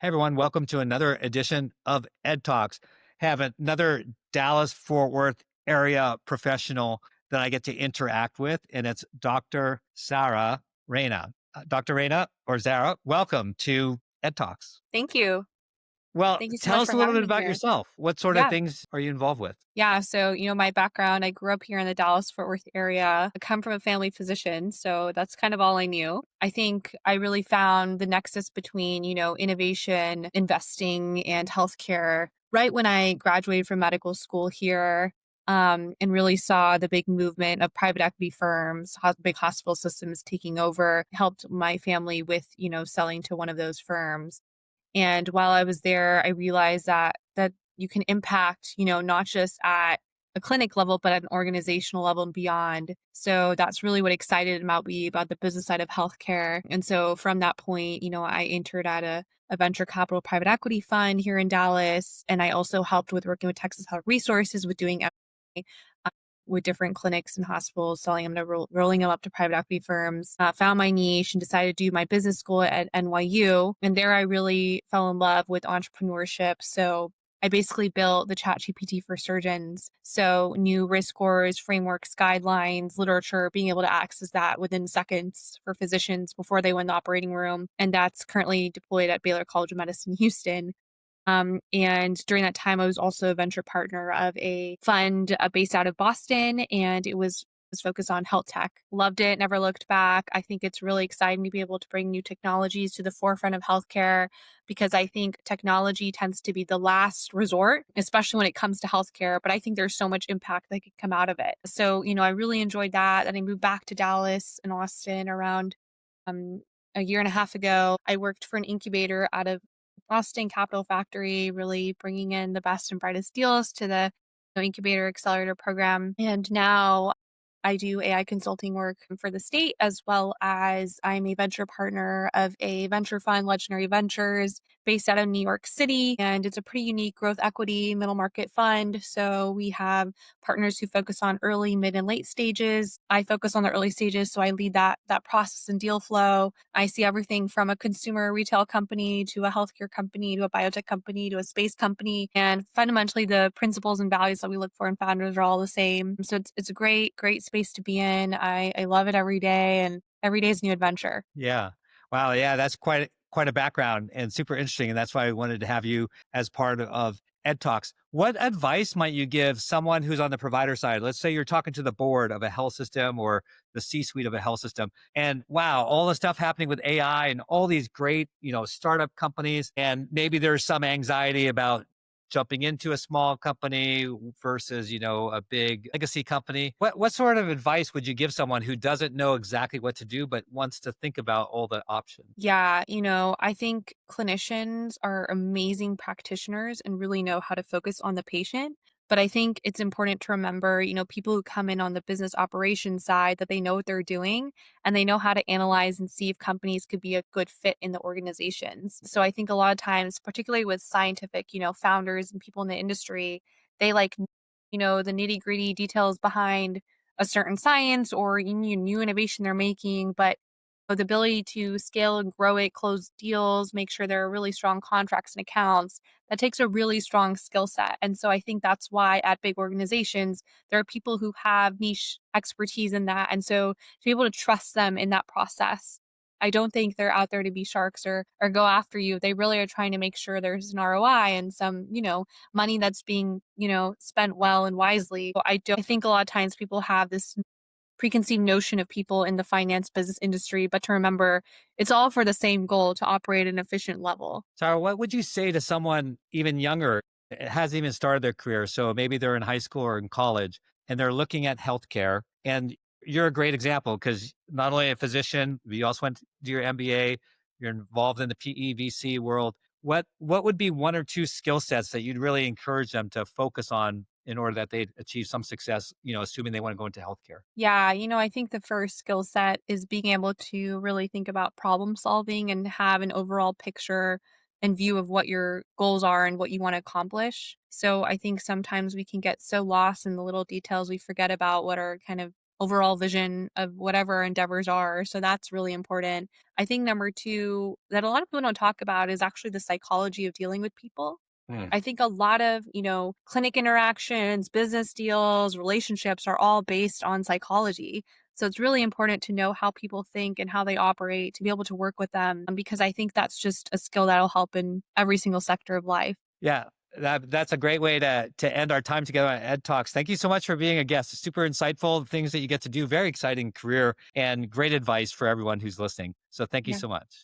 Hey everyone, welcome to another edition of Ed Talks. Have another Dallas Fort Worth area professional that I get to interact with, and it's Dr. Sara Raina. Dr. Raina or Zara, welcome to Ed Talks. Thank you. Well, Thank you so tell much us for a little having bit me about here. yourself. What sort of Yeah. things are you involved with? Yeah. So, my background, I grew up here in the Dallas Fort Worth area. I come from a family physician. So that's kind of all I knew. I think I really found the nexus between, innovation, investing, and healthcare right when I graduated from medical school here. And really saw the big movement of private equity firms, big hospital systems taking over, helped my family with, selling to one of those firms. And while I was there, I realized that you can impact, not just at a clinic level, but at an organizational level and beyond. So that's really what excited about me about the business side of healthcare. And so from that point, I entered at a venture capital private equity fund here in Dallas. And I also helped with working with Texas Health Resources with doing M&A, with different clinics and hospitals, selling them to rolling them up to private equity firms. Found my niche and decided to do my business school at NYU. And there I really fell in love with entrepreneurship. So I basically built the chat GPT for surgeons. So new risk scores, frameworks, guidelines, literature, being able to access that within seconds for physicians before they went in the operating room. And that's currently deployed at Baylor College of Medicine, Houston. And during that time, I was also a venture partner of a fund based out of Boston, and it was focused on health tech. Loved it, never looked back. I think it's really exciting to be able to bring new technologies to the forefront of healthcare because I think technology tends to be the last resort, especially when it comes to healthcare. But I think there's so much impact that could come out of it. So, I really enjoyed that. And I moved back to Dallas and Austin around um, a year and a half ago. I worked for an incubator out of Austin Capital Factory, really bringing in the best and brightest deals to the incubator accelerator program. And now I do AI consulting work for the state, as well as I'm a venture partner of a venture fund, Legendary Ventures, based out of New York City. And it's a pretty unique growth equity middle market fund. So we have partners who focus on early, mid, and late stages. I focus on the early stages, so I lead that process and deal flow. I see everything from a consumer retail company to a healthcare company to a biotech company to a space company. And fundamentally, the principles and values that we look for in founders are all the same. So it's a great space to be in. I love it every day, and every day is a new adventure. Yeah. Wow. Yeah, that's quite a background and super interesting. And that's why I wanted to have you as part of Ed Talks. What advice might you give someone who's on the provider side? Let's say you're talking to the board of a health system or the C-suite of a health system, and wow, all the stuff happening with AI and all these great, startup companies, and maybe there's some anxiety about jumping into a small company versus, a big legacy company. What sort of advice would you give someone who doesn't know exactly what to do, but wants to think about all the options? Yeah, I think clinicians are amazing practitioners and really know how to focus on the patient. But I think it's important to remember, people who come in on the business operations side that they know what they're doing and they know how to analyze and see if companies could be a good fit in the organizations. So I think a lot of times, particularly with scientific, founders and people in the industry, they like, the nitty gritty details behind a certain science or new innovation they're making, but the ability to scale and grow it, close deals, make sure there are really strong contracts and accounts, that takes a really strong skill set. And so I think that's why at big organizations, there are people who have niche expertise in that. And so to be able to trust them in that process, I don't think they're out there to be sharks or go after you. They really are trying to make sure there's an ROI and some, money that's being, spent well and wisely. I think a lot of times people have this preconceived notion of people in the finance business industry, but to remember it's all for the same goal to operate at an efficient level. Sarah, what would you say to someone even younger, hasn't even started their career? So maybe they're in high school or in college and they're looking at healthcare. And you're a great example because not only a physician, but you also went to do your MBA, you're involved in the PEVC world. What would be one or two skill sets that you'd really encourage them to focus on in order that they'd achieve some success, assuming they want to go into healthcare? Yeah, I think the first skill set is being able to really think about problem solving and have an overall picture and view of what your goals are and what you want to accomplish. So I think sometimes we can get so lost in the little details we forget about what are kind of overall vision of whatever our endeavors are. So that's really important. I think number two that a lot of people don't talk about is actually the psychology of dealing with people. Hmm. I think a lot of, clinic interactions, business deals, relationships are all based on psychology. So it's really important to know how people think and how they operate to be able to work with them because I think that's just a skill that'll help in every single sector of life. Yeah, that's a great way to end our time together on Ed Talks. Thank you so much for being a guest. Super insightful things that you get to do. Very exciting career and great advice for everyone who's listening. So thank you Yeah. so much.